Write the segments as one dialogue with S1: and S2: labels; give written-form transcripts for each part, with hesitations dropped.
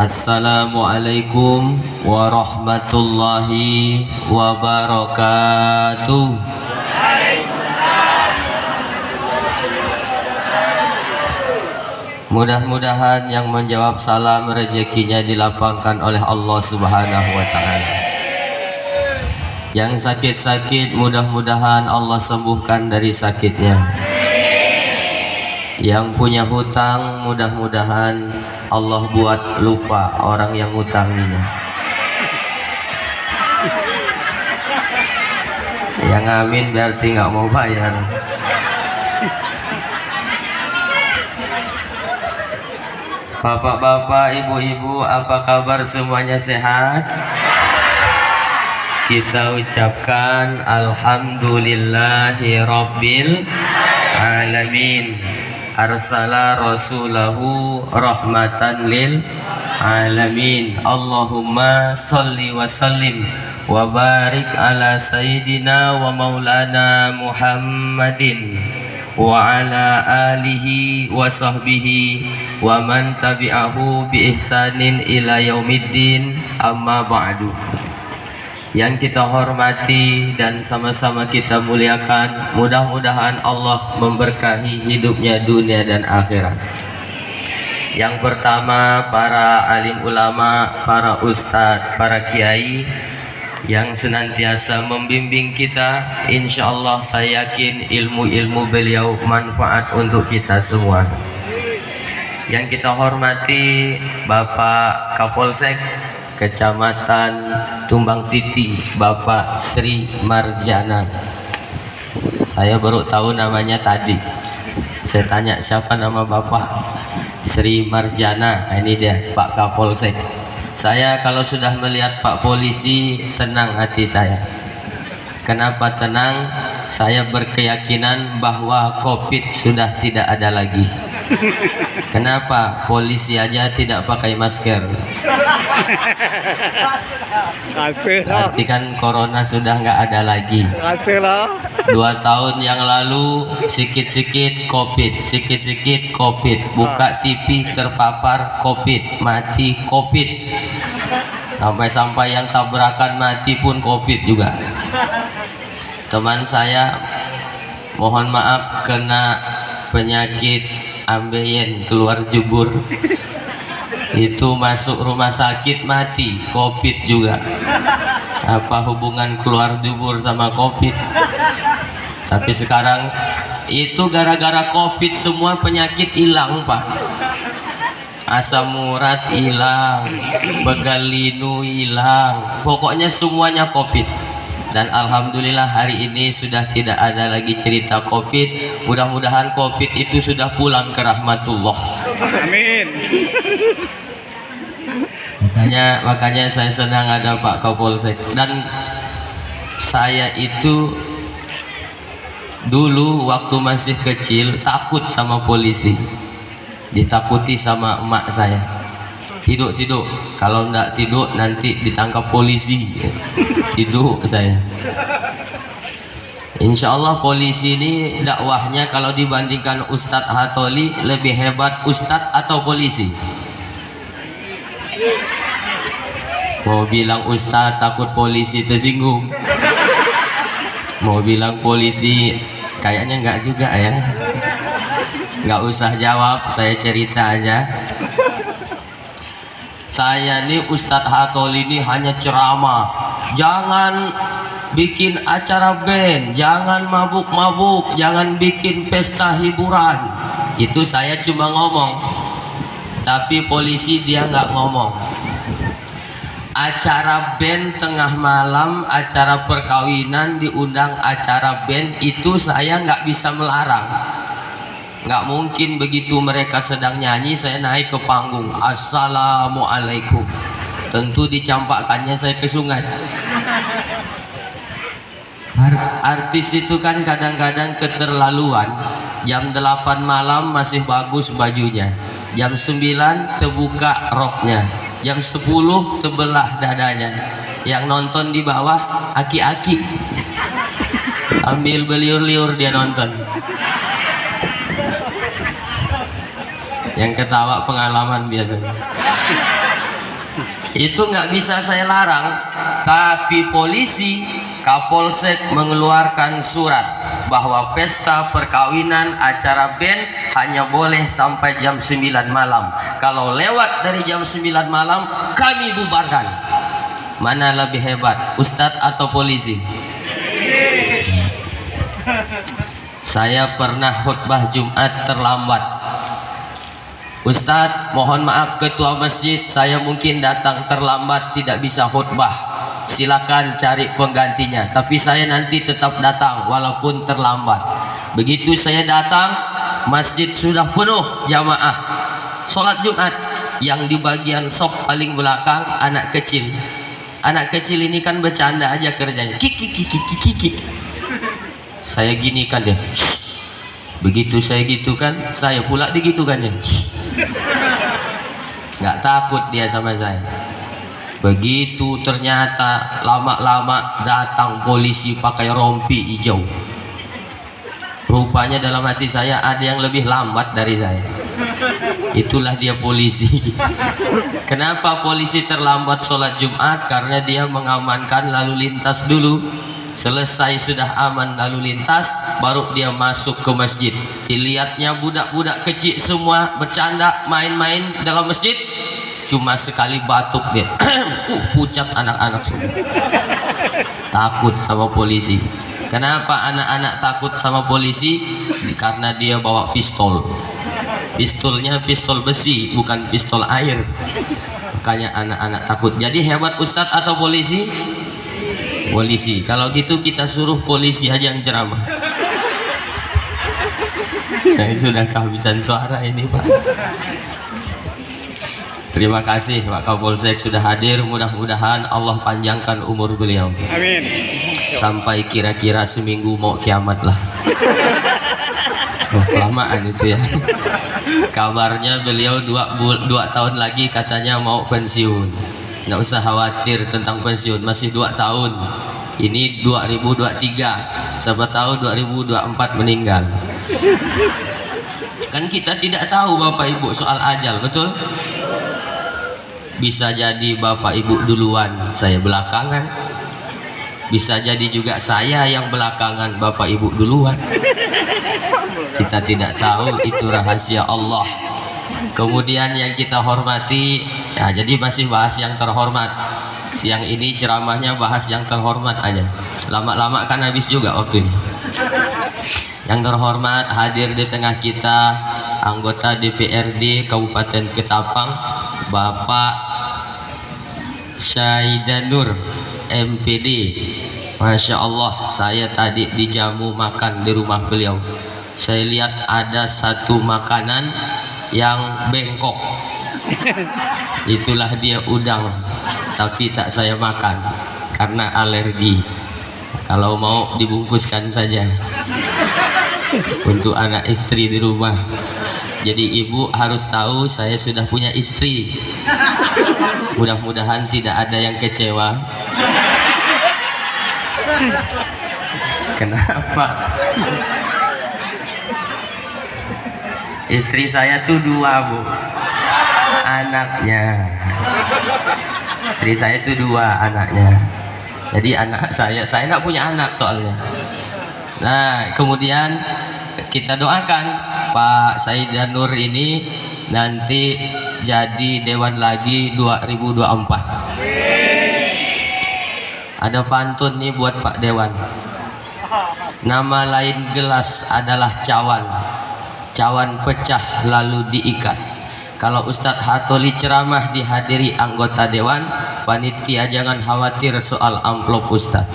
S1: Assalamualaikum warahmatullahi wabarakatuh. Mudah-mudahan yang menjawab salam rezekinya dilapangkan oleh Allah Subhanahu wa Ta'ala. Yang sakit-sakit mudah-mudahan Allah sembuhkan dari sakitnya. Yang punya hutang mudah-mudahan Allah buat lupa orang yang ngutanginya. Yang amin berarti nggak mau bayar. Bapak-bapak, ibu-ibu, apa kabar semuanya, sehat? Kita ucapkan alhamdulillahi rabbil alamin. Arsala rasulahu rahmatan lil alamin. Allahumma salli wa sallim wa barik ala sayyidina wa maulana Muhammadin wa ala alihi wa sahbihi wa man tabi'ahu bi ihsanin ila yaumiddin, amma ba'du. Yang kita hormati dan sama-sama kita muliakan, mudah-mudahan Allah memberkahi hidupnya dunia dan akhirat. Yang pertama, para alim ulama, para ustadz, para kiai yang senantiasa membimbing kita. Insya Allah saya yakin ilmu-ilmu beliau manfaat untuk kita semua. Yang kita hormati Bapak Kapolsek Kecamatan Tumbang Titi, Bapak Sri Marjana. Saya baru tahu namanya tadi. Saya tanya siapa nama Bapak. Sri Marjana. Ini dia Pak Kapolsek. Saya kalau sudah melihat Pak Polisi tenang hati saya. Kenapa tenang? Saya berkeyakinan bahwa COVID sudah tidak ada lagi. Kenapa? Polisi aja tidak pakai masker. Berarti kan corona sudah nggak ada lagi. 2 tahun yang lalu sikit-sikit COVID, sikit-sikit COVID. Buka TV terpapar COVID, mati COVID. Sampai-sampai yang tabrakan mati pun COVID juga. Teman saya mohon maaf kena penyakit ambeien, keluar jubur. Itu masuk rumah sakit mati, COVID juga. Apa hubungan keluar jubur sama COVID? Tapi sekarang itu gara-gara COVID semua penyakit hilang, Pak. Asam urat hilang, begalinu hilang, pokoknya semuanya COVID. Dan alhamdulillah hari ini sudah tidak ada lagi cerita COVID. Mudah-mudahan COVID itu sudah pulang ke rahmatullah. Amin. Makanya saya senang ada Pak Kapolsek. Dan saya itu dulu waktu masih kecil takut sama polisi. Ditakuti sama emak saya. Tidur, kalau enggak tidur nanti ditangkap polisi. Tidur saya. Insya Allah polisi ini dakwahnya kalau dibandingkan Ustadz Hatoli lebih hebat Ustadz atau polisi? Mau bilang Ustadz takut polisi tersinggung. Mau bilang polisi kayaknya enggak juga ya. Enggak usah jawab, saya cerita aja. Saya nih Ustadz Hatoli ini hanya ceramah. Jangan bikin acara band, jangan mabuk-mabuk, jangan bikin pesta hiburan. Itu saya cuma ngomong. Tapi polisi dia nggak ngomong. Acara band tengah malam, acara perkawinan diundang acara band, itu saya nggak bisa melarang. Nggak mungkin begitu mereka sedang nyanyi saya naik ke panggung assalamualaikum, tentu dicampakkannya saya ke sungai. Artis itu kan kadang-kadang keterlaluan. Jam 8 malam masih bagus bajunya, jam 9 terbuka roknya, jam 10 terbelah dadanya. Yang nonton di bawah aki-aki sambil beliur-liur dia nonton. Yang ketawa pengalaman biasanya. Itu nggak bisa saya larang, tapi polisi Kapolsek mengeluarkan surat bahwa pesta perkawinan acara band hanya boleh sampai jam 9 malam. Kalau lewat dari jam 9 malam kami bubarkan. Mana lebih hebat, Ustadz atau polisi? Saya pernah khutbah Jumat terlambat. Ustadz, mohon maaf ketua masjid, saya mungkin datang terlambat, tidak bisa khutbah. Silakan cari penggantinya, tapi saya nanti tetap datang walaupun terlambat. Begitu saya datang, masjid sudah penuh jamaah sholat Jumat. Yang di bagian sok paling belakang anak kecil. Anak kecil ini kan bercanda aja kerjanya. Kik kik kik kik kik kik. Saya gini kan dia. Begitu saya gitu kan, saya pula digitu kan ya. Nggak takut dia sama saya. Begitu ternyata lama-lama datang polisi pakai rompi hijau. Rupanya dalam hati saya ada yang lebih lambat dari saya. Itulah dia polisi. Kenapa polisi terlambat sholat Jumat? Karena dia mengamankan lalu lintas dulu. Selesai sudah aman lalu lintas, baru dia masuk ke masjid. Dilihatnya budak-budak kecil semua bercanda main-main dalam masjid. Cuma sekali batuk dia pucat anak-anak semua. Takut sama polisi. Kenapa anak-anak takut sama polisi? Karena dia bawa pistol. Pistolnya pistol besi, bukan pistol air. Makanya anak-anak takut. Jadi hebat Ustadz atau polisi? Polisi. Kalau gitu kita suruh polisi aja yang ceramah. Saya sudah kehabisan suara ini Pak. Terima kasih Pak Kapolsek sudah hadir. Mudah-mudahan Allah panjangkan umur beliau.
S2: Amin.
S1: Sampai kira-kira seminggu mau kiamat lah. Oh, kelamaan itu ya. Kabarnya beliau 2 tahun lagi katanya mau pensiun. Nggak usah khawatir tentang pensiun, masih 2 tahun. Ini 2023, siapa tahu 2024 meninggal. Kan kita tidak tahu Bapak Ibu soal ajal, betul? Bisa jadi Bapak Ibu duluan, saya belakangan. Bisa jadi juga saya yang belakangan, Bapak Ibu duluan. Kita tidak tahu, itu rahasia Allah. Kemudian yang kita hormati, ya jadi masih bahas yang terhormat. Siang ini ceramahnya bahas yang terhormat aja. Lama-lama kan habis juga waktunya. Yang terhormat hadir di tengah kita anggota DPRD Kabupaten Ketapang, Bapak Syaidanur MPD. Masya Allah, saya tadi dijamu makan di rumah beliau. Saya lihat ada satu makanan yang bengkok. Itulah dia udang, tapi tak saya makan karena alergi. Kalau mau dibungkuskan saja untuk anak istri di rumah. Jadi ibu harus tahu saya sudah punya istri. Mudah-mudahan tidak ada yang kecewa. Kenapa? Istri saya tuh 2 Bu, anaknya. Istri saya tuh 2 anaknya. Jadi anak saya nggak punya anak soalnya. Nah kemudian kita doakan Pak Syaidanur ini nanti jadi dewan lagi 2024. Ada pantun nih buat Pak Dewan. Nama lain gelas adalah cawan. Cawan pecah lalu diikat. Kalau Ustadz Hatoli ceramah dihadiri anggota dewan, panitia jangan khawatir soal amplop Ustadz.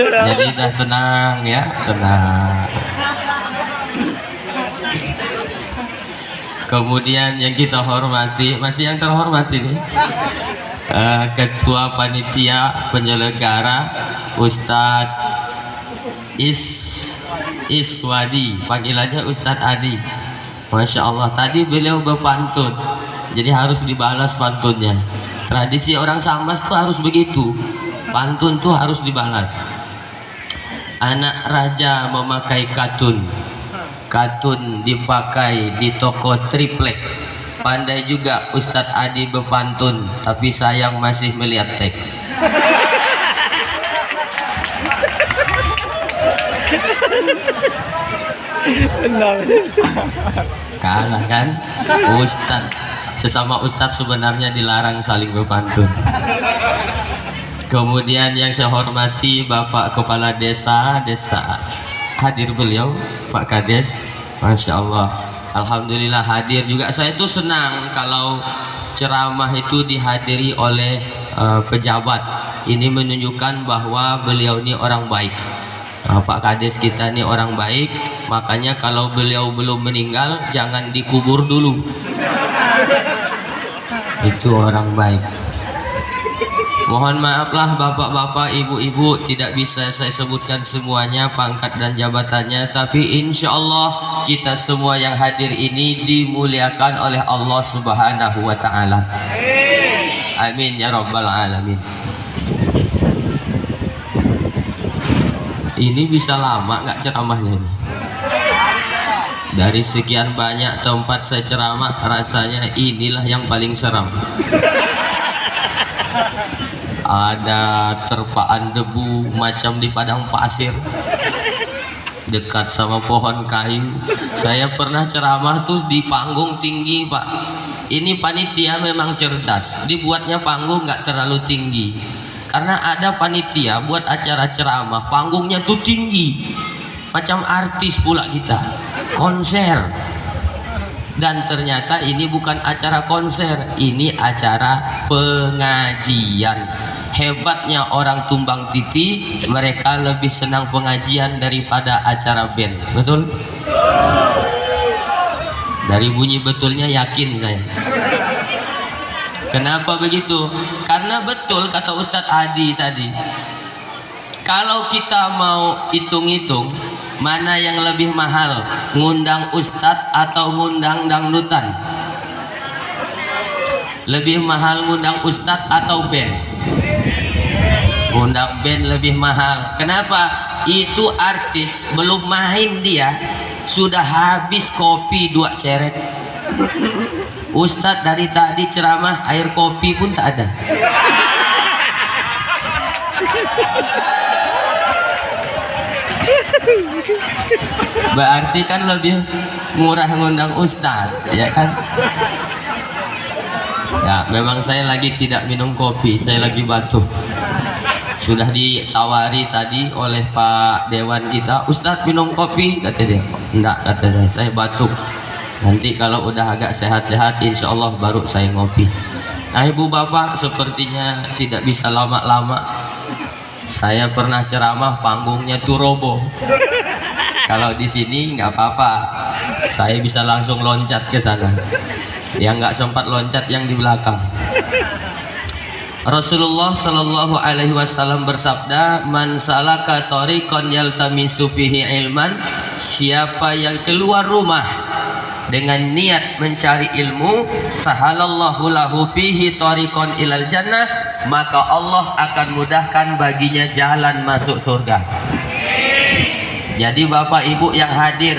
S1: Jadi dah tenang ya, tenang. Kemudian yang kita hormati, masih yang terhormat ini, Ketua Panitia Penyelenggara Ustadz Iswadi, panggilannya Ustadz Adi. Masya Allah, tadi beliau berpantun, jadi harus dibalas pantunnya. Tradisi orang Sambas tuh harus begitu, pantun tuh harus dibalas. Anak raja memakai katun. Katun dipakai di toko triplek. Pandai juga Ustadz Adi berpantun, tapi sayang masih melihat teks. Kalah kan Ustadz. Sesama Ustadz sebenarnya dilarang saling berpantun. Kemudian yang saya hormati Bapak Kepala Desa hadir beliau, Pak Kades, Masya Allah, Alhamdulillah hadir juga. Saya itu senang kalau ceramah itu dihadiri oleh pejabat. Ini menunjukkan bahwa beliau ini orang baik. Pak Kades kita ini orang baik, makanya kalau beliau belum meninggal jangan dikubur dulu. Itu orang baik. Mohon maaflah bapak-bapak, ibu-ibu, tidak bisa saya sebutkan semuanya pangkat dan jabatannya, tapi insya Allah kita semua yang hadir ini dimuliakan oleh Allah Subhanahu wa Ta'ala. Amin ya Rabbal Alamin. Ini bisa lama nggak ceramahnya ini? Dari sekian banyak tempat saya ceramah, rasanya inilah yang paling seram. Ada terpaan debu macam di padang pasir dekat sama pohon kayu. Saya pernah ceramah tuh di panggung tinggi, Pak. Ini panitia memang cerdas, dibuatnya panggung nggak terlalu tinggi, karena ada panitia buat acara ceramah panggungnya tuh tinggi, macam artis pula kita konser. Dan ternyata ini bukan acara konser, ini acara pengajian. Hebatnya orang Tumbang Titi, mereka lebih senang pengajian daripada acara band. Betul? Dari bunyi betulnya yakin saya. Kenapa begitu? Karena betul kata Ustadz Adi tadi, kalau kita mau hitung-hitung mana yang lebih mahal, ngundang ustadz atau ngundang dangdutan? Lebih mahal ngundang ustadz atau band? Ngundang band lebih mahal. Kenapa? Itu artis belum main dia sudah habis kopi 2 ceret. Ustadz dari tadi ceramah air kopi pun tak ada. Berarti kan lebih murah ngundang ustadz, ya kan? Ya, memang saya lagi tidak minum kopi, saya lagi batuk. Sudah ditawari tadi oleh Pak Dewan kita, Ustadz minum kopi, kata dia. Enggak, kata saya batuk. Nanti kalau udah agak sehat-sehat, insya Allah baru saya ngopi. Nah, ibu bapak, sepertinya tidak bisa lama-lama. Saya pernah ceramah panggungnya tuh roboh. Kalau di sini nggak apa-apa, saya bisa langsung loncat ke sana. Yang nggak sempat loncat yang di belakang. Rasulullah Shallallahu Alaihi Wasallam bersabda, "Man salaka thariqan yaltamisu fihi ilman," siapa yang keluar rumah dengan niat mencari ilmu, sahalallahu lahu fihi thariqan ilal jannah, maka Allah akan mudahkan baginya jalan masuk surga. Jadi bapak ibu yang hadir